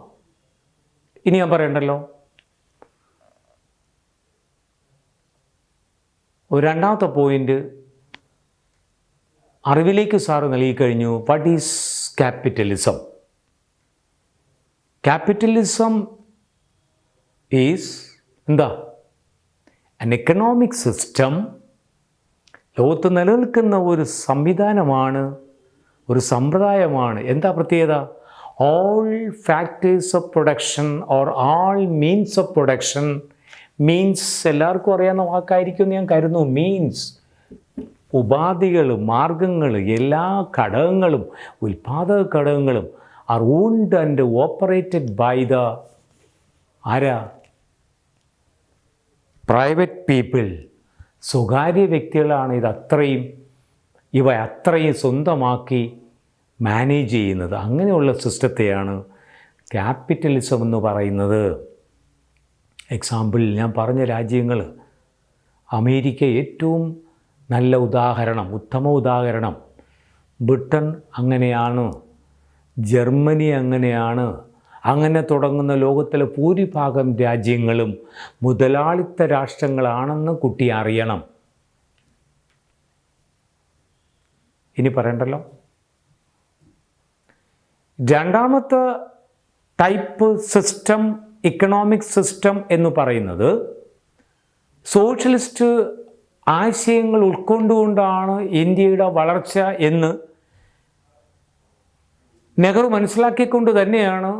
ഇനി ഞാൻ പറയണ്ടല്ലോ. ഒരു രണ്ടാമത്തെ പോയിന്റ് അറിവിലേക്ക് സാറ് നൽകിക്കഴിഞ്ഞു. What is capitalism? Capitalism is എന്താ? an economic system ലോകത്ത് നിലനിൽക്കുന്ന ഒരു സംവിധാനമാണ്, ഒരു സമ്പ്രദായമാണ്. എന്താ പ്രത്യേകത? All factors of production or all means of production. Means എല്ലാവർക്കും അറിയാവുന്ന വാക്കായിരിക്കും എന്ന് ഞാൻ കരുതുന്നു. മീൻസ് ഉപാധികൾ, മാർഗങ്ങൾ, എല്ലാ ഘടകങ്ങളും, ഉൽപാദക ഘടകങ്ങളും are owned and operated by the ആരാ? Private people. സ്വകാര്യ വ്യക്തികളാണ് ഇവ അത്രയും സ്വന്തമാക്കി മാനേജ് ചെയ്യുന്നത്. അങ്ങനെയുള്ള സിസ്റ്റത്തെയാണ് ക്യാപിറ്റലിസം എന്ന് പറയുന്നത്. എക്സാമ്പിൾ ഞാൻ പറഞ്ഞ രാജ്യങ്ങൾ, അമേരിക്ക ഏറ്റവും നല്ല ഉദാഹരണം, ഉത്തമ ഉദാഹരണം. ബ്രിട്ടൻ അങ്ങനെയാണ്, ജർമ്മനി അങ്ങനെയാണ്. അങ്ങനെ തുടങ്ങുന്ന ലോകത്തിലെ ഭൂരിഭാഗം രാജ്യങ്ങളും മുതലാളിത്ത രാഷ്ട്രങ്ങളാണെന്ന് കുട്ടി അറിയണം. ഇനി പറയണ്ടല്ലോ. രണ്ടാമത്തെ ടൈപ്പ് സിസ്റ്റം, ഇക്കണോമിക് സിസ്റ്റം എന്ന് പറയുന്നത് സോഷ്യലിസ്റ്റ് ആശയങ്ങൾ ഉൾക്കൊണ്ടുകൊണ്ടാണ് ഇന്ത്യയുടെ വളർച്ച എന്ന് നെഹ്റു മനസ്സിലാക്കിക്കൊണ്ട് തന്നെയാണ്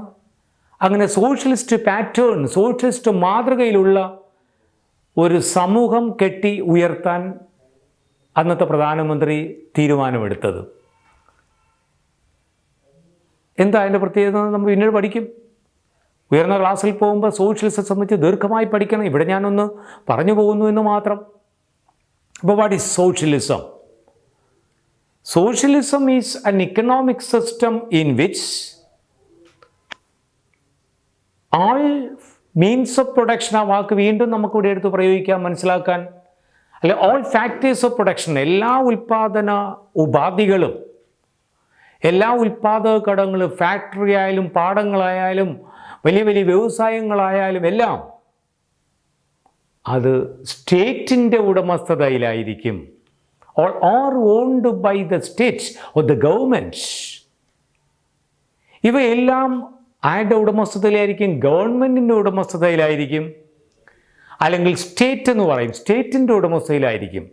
അങ്ങനെ സോഷ്യലിസ്റ്റ് പാറ്റേൺ, സോഷ്യലിസ്റ്റ് മാതൃകയിലുള്ള ഒരു സമൂഹം കെട്ടി ഉയർത്താൻ അന്നത്തെ പ്രധാനമന്ത്രി തീരുമാനമെടുത്തത്. എന്താ അതിൻ്റെ പ്രത്യേകത? നമ്മൾ പിന്നീട് പഠിക്കും. ഉയർന്ന ക്ലാസ്സിൽ പോകുമ്പോൾ സോഷ്യലിസം സംബന്ധിച്ച് ദീർഘമായി പഠിക്കണം. ഇവിടെ ഞാനൊന്ന് പറഞ്ഞു പോകുന്നു എന്ന് മാത്രം. അപ്പോൾ what is socialism? Socialism is an economic system in which all means of production, ആ വാക്ക് വീണ്ടും നമുക്കിവിടെ എടുത്ത് പ്രയോഗിക്കാം മനസ്സിലാക്കാൻ. അല്ലെ, all factors of production, എല്ലാ ഉൽപ്പാദന ഉപാധികളും, എല്ലാ ഉൽപ്പാദക ഘടകങ്ങളും, ഫാക്ടറി ആയാലും പാടങ്ങളായാലും വലിയ വലിയ വ്യവസായങ്ങളായാലും എല്ലാം അത് സ്റ്റേറ്റിൻ്റെ ഉടമസ്ഥതയിലായിരിക്കും. Or are owned by the states or the governments. ഇവയെല്ലാം ആരുടെ ഉടമസ്ഥതയിലായിരിക്കും? ഗവൺമെൻറ്റിൻ്റെ ഉടമസ്ഥതയിലായിരിക്കും. അല്ലെങ്കിൽ സ്റ്റേറ്റ് എന്ന് പറയും, സ്റ്റേറ്റിൻ്റെ ഉടമസ്ഥതയിലായിരിക്കും.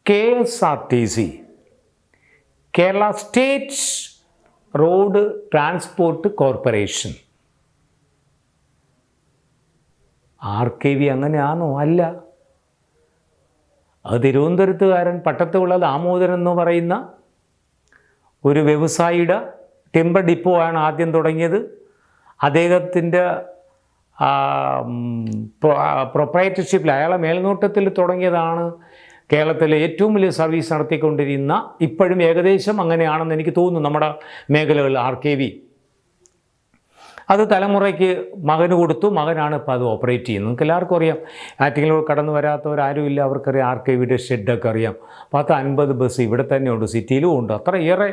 KSRTC, Kerala state road transport corporation. RKV അങ്ങനെയാണോ? അല്ല. അത് തിരുവനന്തപുരത്തുകാരൻ പട്ടത്തുള്ള ദാമോദരൻ എന്ന് പറയുന്ന ഒരു വ്യവസായിയുടെ ടിമ്പർ ഡിപ്പോ ആണ് ആദ്യം തുടങ്ങിയത്. അദ്ദേഹത്തിൻ്റെ പ്രൊപ്രൈറ്റർഷിപ്പിൽ, അയാളെ മേൽനോട്ടത്തിൽ തുടങ്ങിയതാണ് കേരളത്തിലെ ഏറ്റവും വലിയ സർവീസ് നടത്തിക്കൊണ്ടിരുന്ന, ഇപ്പോഴും ഏകദേശം അങ്ങനെയാണെന്ന് എനിക്ക് തോന്നുന്നു, നമ്മുടെ മേഖലകളിൽ RKV. അത് തലമുറയ്ക്ക് മകന് കൊടുത്തു. മകനാണ് ഇപ്പോൾ അത് ഓപ്പറേറ്റ് ചെയ്യുന്നത്. നിങ്ങൾക്ക് എല്ലാവർക്കും അറിയാം. ആറ്റിങ്ങിലൂടെ കടന്നു വരാത്തവരാരുമില്ല, അവർക്കറിയാം. RKVയുടെ ഷെഡൊക്കെ അറിയാം. 10-50 ബസ് ഇവിടെ തന്നെ ഉണ്ട്, സിറ്റിയിലും ഉണ്ട്. അത്രയേറെ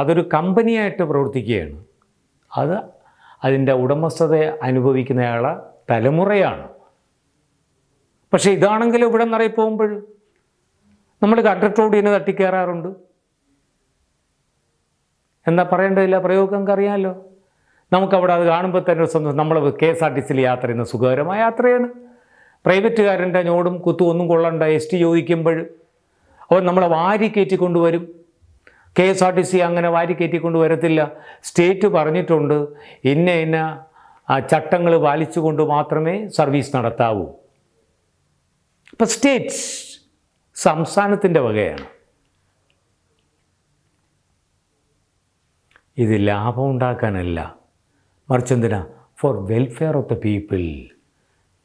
അതൊരു കമ്പനിയായിട്ട് പ്രവർത്തിക്കുകയാണ്. അത് അതിൻ്റെ ഉടമസ്ഥത അനുഭവിക്കുന്നയാളെ തലമുറയാണ്. പക്ഷേ ഇതാണെങ്കിലും ഇവിടെ നിറയെ പോകുമ്പോൾ നമ്മൾ കണ്ടക്ടറോടിനെ തട്ടിക്കയറാറുണ്ട്. എന്താ പറയേണ്ടതില്ല, പ്രയോഗം നമുക്ക് അറിയാമല്ലോ. നമുക്കവിടെ അത് കാണുമ്പോൾ തന്നെ നമ്മൾ KSRTCയിൽ യാത്ര ചെയ്യുന്ന സുഖകരമായ യാത്രയാണ്. പ്രൈവറ്റുകാരൻ്റെ ഞോടും കുത്തും ഒന്നും കൊള്ളണ്ട. ST ചോദിക്കുമ്പോൾ അവർ നമ്മളെ വാരി കയറ്റിക്കൊണ്ടുവരും. KSRTC അങ്ങനെ വാരി കയറ്റിക്കൊണ്ട് വരത്തില്ല. സ്റ്റേറ്റ് പറഞ്ഞിട്ടുണ്ട് ഇന്ന ചട്ടങ്ങൾ പാലിച്ചുകൊണ്ട് മാത്രമേ സർവീസ് നടത്താവൂ. ഇപ്പം സ്റ്റേറ്റ് സംസ്ഥാനത്തിൻ്റെ വകയാണ്. ഇത് ലാഭം ഉണ്ടാക്കാനല്ല, മറിച്ച് എന്തിനാ? Four welfare of the people.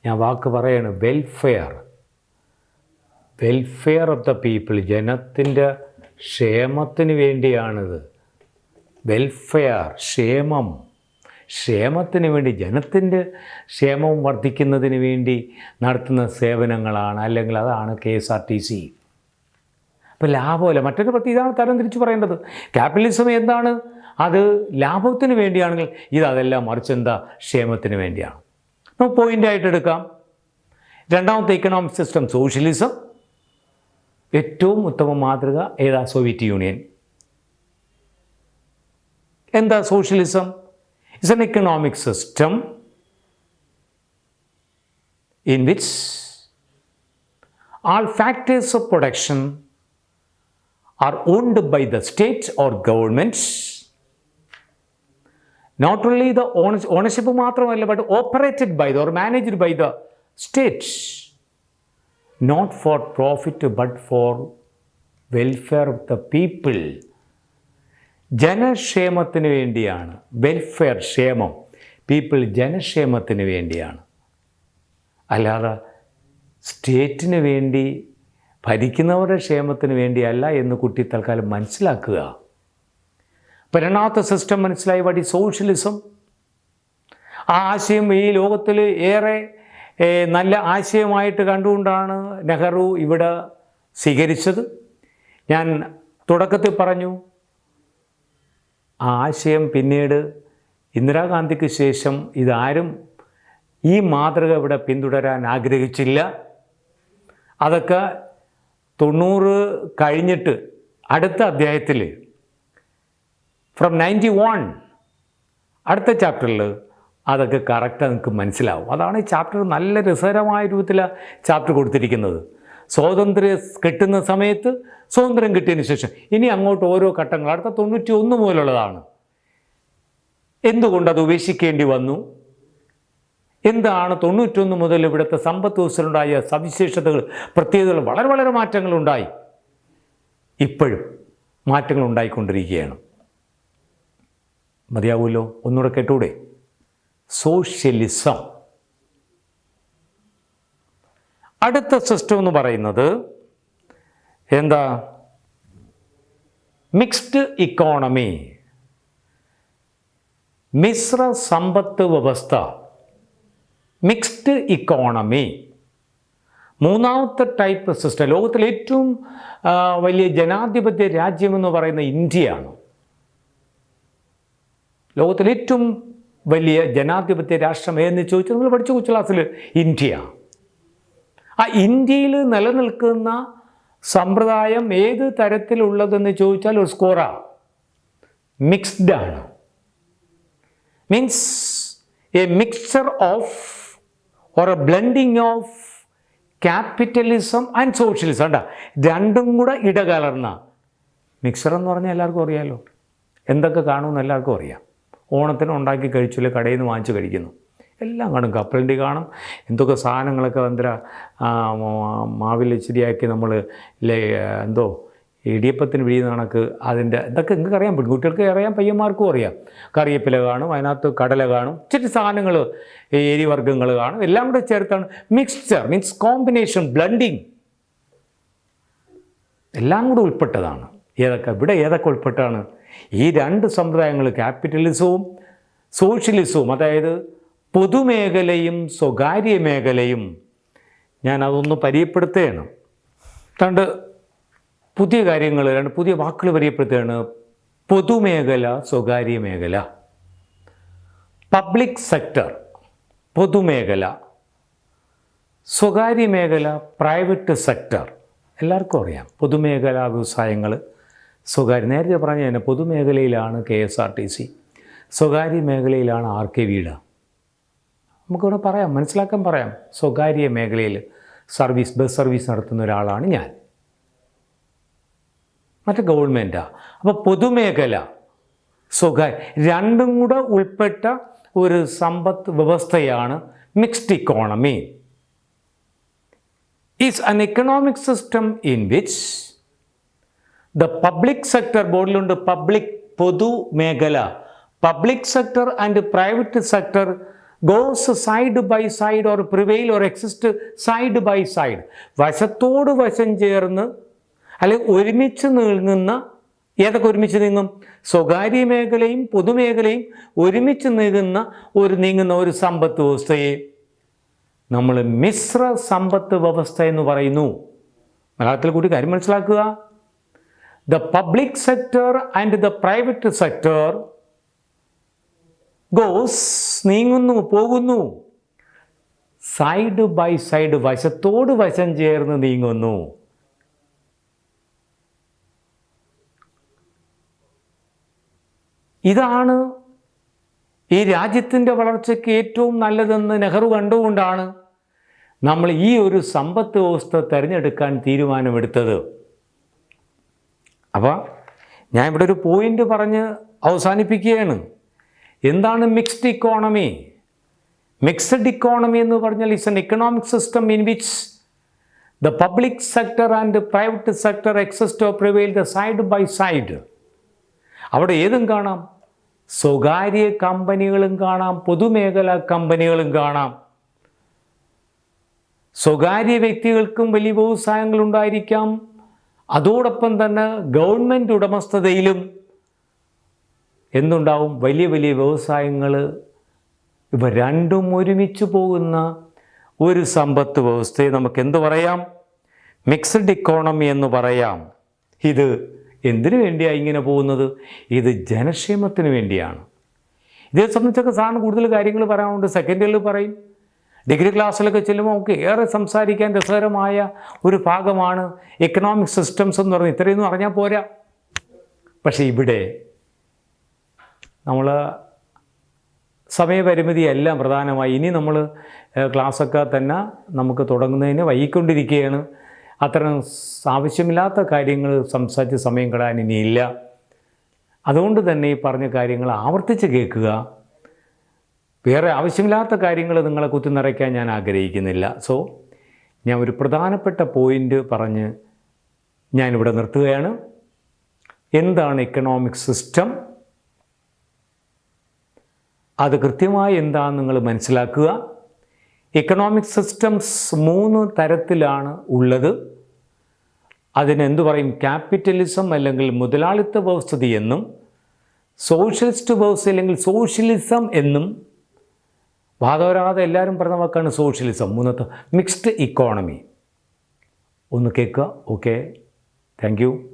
ഞാൻ വാക്ക് പറയാണ്, വെൽഫെയർ ഓഫ് ദ പീപ്പിൾ. ജനത്തിൻ്റെ ക്ഷേമത്തിന് വേണ്ടിയാണിത്. വെൽഫെയർ, ക്ഷേമത്തിന് വേണ്ടി, ജനത്തിൻ്റെ ക്ഷേമം വർദ്ധിക്കുന്നതിന് വേണ്ടി നടത്തുന്ന സേവനങ്ങളാണ്. അല്ലെങ്കിൽ അതാണ് KSRTC. അപ്പോൾ ലാഭമല്ല. മറ്റൊരു പ്രത്യേകത ഇതാണ് തരം തിരിച്ച് പറയേണ്ടത്. ക്യാപിറ്റലിസം എന്താണ്? അത് ലാഭത്തിന് വേണ്ടിയാണെങ്കിൽ ഇതെല്ലാം മറിച്ച് എന്താ? ക്ഷേമത്തിന് വേണ്ടിയാണ്. നമുക്ക് പോയിൻ്റായിട്ട് എടുക്കാം. രണ്ടാമത്തെ ഇക്കണോമിക് സിസ്റ്റം സോഷ്യലിസം. ഏറ്റവും ഉത്തമ മാതൃക ഏതാ? Soviet Union. എന്താ socialism? It's an economic system in which All factors of production are owned by the state or governments. Not only the ownership മാത്രമല്ല, but operated by or managed by the state. Not for profit but for welfare of the people. ജനക്ഷേമത്തിന് വേണ്ടിയാണ്. Welfare, ക്ഷേമം, people, ജനക്ഷേമത്തിന് വേണ്ടിയാണ്. അല്ലാതെ സ്റ്റേറ്റിന് വേണ്ടി, ഭരിക്കുന്നവരുടെ ക്ഷേമത്തിന് വേണ്ടിയല്ല എന്ന് കുട്ടി തൽക്കാലം മനസ്സിലാക്കുക. അപ്പോൾ രണ്ടാമത്തെ സിസ്റ്റം മനസ്സിലായി, വാട്ട് ഈസ് സോഷ്യലിസം. ആ ആശയം ഈ ലോകത്തിൽ ഏറെ നല്ല ആശയമായിട്ട് കണ്ടുകൊണ്ടാണ് നെഹ്റു ഇവിടെ സ്വീകരിച്ചത്. ഞാൻ തുടക്കത്തിൽ പറഞ്ഞു, ആ ആശയം പിന്നീട് ഇന്ദിരാഗാന്ധിക്ക് ശേഷം ഇതാരും ഈ മാതൃക ഇവിടെ പിന്തുടരാൻ ആഗ്രഹിച്ചില്ല. അതൊക്കെ 90 കഴിഞ്ഞിട്ട് അടുത്ത അധ്യായത്തിൽ ഫ്രം 91 അടുത്ത ചാപ്റ്ററിൽ അതൊക്കെ കറക്റ്റ് നിങ്ങൾക്ക് മനസ്സിലാവും. അതാണ് ഈ ചാപ്റ്റർ നല്ല രസകരമായ രൂപത്തിലാണ് ചാപ്റ്റർ കൊടുത്തിരിക്കുന്നത്. സ്വാതന്ത്ര്യം കിട്ടുന്ന സമയത്ത്, സ്വാതന്ത്ര്യം കിട്ടിയതിന് ശേഷം, ഇനി അങ്ങോട്ട് ഓരോ ഘട്ടങ്ങൾ അടുത്ത 91 മുതലുള്ളതാണ്. എന്തുകൊണ്ടത് ഉപേക്ഷിക്കേണ്ടി വന്നു, എന്താണ് 91 മുതൽ ഇവിടുത്തെ സമ്പത്ത് വ്യവസ്ഥയിലുണ്ടായ സവിശേഷതകൾ, പ്രത്യേകതകൾ, വളരെ വളരെ മാറ്റങ്ങളുണ്ടായി. ഇപ്പോഴും മാറ്റങ്ങൾ ഉണ്ടായിക്കൊണ്ടിരിക്കുകയാണ്. മതിയാവുമല്ലോ, ഒന്നുകൂടെ കേട്ടൂടെ. സോഷ്യലിസം. അടുത്ത സിസ്റ്റം എന്ന് പറയുന്നത് എന്താ? മിക്സ്ഡ് ഇക്കോണമി, മിശ്ര സമ്പത്ത് വ്യവസ്ഥ, മിക്സ്ഡ് ഇക്കോണമി. മൂന്നാമത്തെ ടൈപ്പ് സിസ്റ്റം. ലോകത്തിലെ ഏറ്റവും വലിയ ജനാധിപത്യ രാജ്യമെന്ന് പറയുന്ന ഇന്ത്യയാണ്. ലോകത്തിലെ ഏറ്റവും വലിയ ജനാധിപത്യ രാഷ്ട്രം ഏതെന്ന് ചോദിച്ചാൽ നമ്മൾ പഠിച്ച കൊച്ചു ക്ലാസ്സിൽ ഇന്ത്യ. ആ ഇന്ത്യയിൽ നിലനിൽക്കുന്ന സമ്പ്രദായം ഏത് തരത്തിലുള്ളതെന്ന് ചോദിച്ചാൽ ഒരു സ്കോറാണ്. മിക്സ്ഡ് ആണ്. Means A mixture of or A blending of capitalism and socialism. ഉണ്ടാ, രണ്ടും കൂടെ ഇടകലർന്ന മിക്സർ എന്ന് പറഞ്ഞാൽ എല്ലാവർക്കും അറിയാമല്ലോ. എന്തൊക്കെ കാണുമെന്ന് എല്ലാവർക്കും അറിയാം. ഓണത്തിന് ഉണ്ടാക്കി കഴിച്ചില്ല, കടയിൽ നിന്ന് വാങ്ങിച്ച് കഴിക്കുന്നു, എല്ലാം കാണും. കപ്പലണ്ടി കാണും, എന്തൊക്കെ സാധനങ്ങളൊക്കെ മാവിൽ ഇച്ചിരിയാക്കി നമ്മൾ എന്തോ ഇടിയപ്പത്തിന് പിഴിയുന്ന കണക്ക് അതിൻ്റെ ഇതൊക്കെ നിങ്ങൾക്ക് അറിയാം, പെൺകുട്ടികൾക്ക് അറിയാം, പയ്യന്മാർക്കും അറിയാം. കറിവേപ്പില കാണും, അതിനകത്ത് കടല കാണും, ഇച്ചിരി സാധനങ്ങൾ, എരിവർഗ്ഗങ്ങൾ കാണും, എല്ലാം കൂടെ ചേർത്താണ് മിക്സ്ചർ. മീൻസ് കോമ്പിനേഷൻ, ബ്ലെൻഡിങ്, എല്ലാം കൂടെ ഉൾപ്പെട്ടതാണ്. ഇവിടെ ഏതൊക്കെ ഉൾപ്പെട്ടാണ്? ഈ രണ്ട് സമ്പ്രദായങ്ങൾ, ക്യാപിറ്റലിസവും സോഷ്യലിസവും, അതായത് പൊതുമേഖലയും സ്വകാര്യ മേഖലയും. ഞാൻ അതൊന്ന് പരിചയപ്പെടുത്തുകയാണ്. രണ്ട് പുതിയ കാര്യങ്ങൾ, രണ്ട് പുതിയ വാക്കുകൾ പരിചയപ്പെടുത്തുകയാണ്. പൊതുമേഖല, സ്വകാര്യ മേഖല. പബ്ലിക് സെക്ടർ പൊതുമേഖല, സ്വകാര്യ മേഖല പ്രൈവറ്റ് സെക്ടർ. എല്ലാവർക്കും അറിയാം പൊതുമേഖലാ വ്യവസായങ്ങൾ, സ്വകാര്യ. നേരത്തെ പറഞ്ഞ തന്നെ പൊതുമേഖലയിലാണ് KSRTC, സ്വകാര്യ മേഖലയിലാണ് RKVയുടെ. നമുക്കിവിടെ പറയാം, മനസ്സിലാക്കാൻ പറയാം. സ്വകാര്യ മേഖലയിൽ സർവീസ്, ബസ് സർവീസ് നടത്തുന്ന ഒരാളാണ് ഞാൻ, മറ്റേ ഗവൺമെൻറ്റാണ്. അപ്പോൾ പൊതുമേഖല, സ്വകാര്യ, രണ്ടും കൂടെ ഉൾപ്പെട്ട ഒരു സമ്പദ് വ്യവസ്ഥയാണ് mixed economy. Is an economic system in which the public sector, ബോർഡിലുണ്ട് പബ്ലിക്, പൊതുമേഖല, public sector and private sector goes side by side or prevail or exist side by side. വശത്തോട് വശം ചേർന്ന് അല്ലെങ്കിൽ ഒരുമിച്ച് നീങ്ങുന്ന, ഏതൊക്കെ ഒരുമിച്ച് നീങ്ങും? സ്വകാര്യ മേഖലയും പൊതുമേഖലയും ഒരുമിച്ച് നീങ്ങുന്ന ഒരു സമ്പത്ത് വ്യവസ്ഥയെ നമ്മൾ മിശ്ര സമ്പത്ത് വ്യവസ്ഥ എന്ന് പറയുന്നു. മലയാളത്തിൽ കൂടി കാര്യം മനസ്സിലാക്കുക. The public sector and the private sector goes, പോകുന്നു, സൈഡ് ബൈ സൈഡ്, വശത്തോട് വശം ചേർന്ന് നീങ്ങുന്നു. ഇതാണ് ഈ രാജ്യത്തിൻ്റെ വളർച്ചയ്ക്ക് ഏറ്റവും നല്ലതെന്ന് നെഹ്റു കണ്ടുകൊണ്ടാണ് നമ്മൾ ഈ ഒരു സമ്പത്ത് വ്യവസ്ഥ തിരഞ്ഞെടുക്കാൻ തീരുമാനമെടുത്തത്? അപ്പോൾ ഞാൻ ഇവിടെ ഒരു പോയിൻ്റ് പറഞ്ഞ് അവസാനിപ്പിക്കുകയാണ്. എന്താണ് മിക്സ്ഡ് ഇക്കോണമി? മിക്സ്ഡ് ഇക്കോണമി എന്ന് പറഞ്ഞാൽ it's an economic system in which the public sector and private sector exist or prevail the side by side. അവിടെ ഏതും കാണാം, സ്വകാര്യ കമ്പനികളും കാണാം, പൊതുമേഖലാ കമ്പനികളും കാണാം. സ്വകാര്യ വ്യക്തികൾക്കും വലിയ വ്യവസായങ്ങളുണ്ടായിരിക്കാം, അതോടൊപ്പം തന്നെ ഗവൺമെൻറ് ഉടമസ്ഥതയിലും എന്തുണ്ടാവും, വലിയ വലിയ വ്യവസായങ്ങൾ. ഇവ രണ്ടും ഒരുമിച്ച് പോകുന്ന ഒരു സമ്പത്ത് വ്യവസ്ഥയെ നമുക്ക് എന്തു പറയാം? മിക്സഡ് ഇക്കോണമി എന്ന് പറയാം. ഇത് എന്തിനു വേണ്ടിയാണ് ഇങ്ങനെ പോകുന്നത്? ഇത് ജനക്ഷേമത്തിന് വേണ്ടിയാണ്. ഇതേ സംബന്ധിച്ചൊക്കെ സാറിന് കൂടുതൽ കാര്യങ്ങൾ പറയാനുണ്ട്, സെക്കൻഡ് ഇയറിൽ പറയും. ഡിഗ്രി ക്ലാസ്സിലൊക്കെ ചെല്ലുമ്പോൾ നമുക്ക് ഏറെ സംസാരിക്കാൻ രസകരമായ ഒരു ഭാഗമാണ് എക്കണോമിക് സിസ്റ്റംസ് എന്ന് പറയുന്നത്. ഇത്രയൊന്നും അറിഞ്ഞാൽ പോരാ. പക്ഷേ ഇവിടെ നമ്മൾ സമയപരിമിതിയെല്ലാം പ്രധാനമായി. ഇനി നമ്മൾ ക്ലാസ്സൊക്കെ തന്നെ നമുക്ക് തുടങ്ങുന്നതിന് വൈകിക്കൊണ്ടിരിക്കുകയാണ്. അത്തരം ആവശ്യമില്ലാത്ത കാര്യങ്ങൾ സംസാരിച്ച് സമയം കളയാൻ ഇനിയില്ല. അതുകൊണ്ട് തന്നെ ഈ പറഞ്ഞ കാര്യങ്ങൾ ആവർത്തിച്ച് കേൾക്കുക. വേറെ ആവശ്യമില്ലാത്ത കാര്യങ്ങൾ നിങ്ങളെ കുത്തി നിറയ്ക്കാൻ ഞാൻ ആഗ്രഹിക്കുന്നില്ല. സോ ഞാൻ ഒരു പ്രധാനപ്പെട്ട പോയിൻ്റ് പറഞ്ഞ് ഞാനിവിടെ നിർത്തുകയാണ്. എന്താണ് എക്കണോമിക് സിസ്റ്റം? അത് കൃത്യമായി എന്താണെന്ന് നിങ്ങൾ മനസ്സിലാക്കുക. എക്കണോമിക് സിസ്റ്റംസ് 3 തരത്തിലാണ് ഉള്ളത്. അതിനെന്തു പറയും? ക്യാപിറ്റലിസം അല്ലെങ്കിൽ മുതലാളിത്ത വ്യവസ്ഥിതി എന്നും, സോഷ്യലിസ്റ്റ് വ്യവസ്ഥ അല്ലെങ്കിൽ സോഷ്യലിസം എന്നും, വാദോരാതെ എല്ലാവരും പറഞ്ഞ വാക്കാണ് സോഷ്യലിസം. 3ത്തെ mixed economy. ഒന്ന് കേൾക്കുക. Okay, thank you.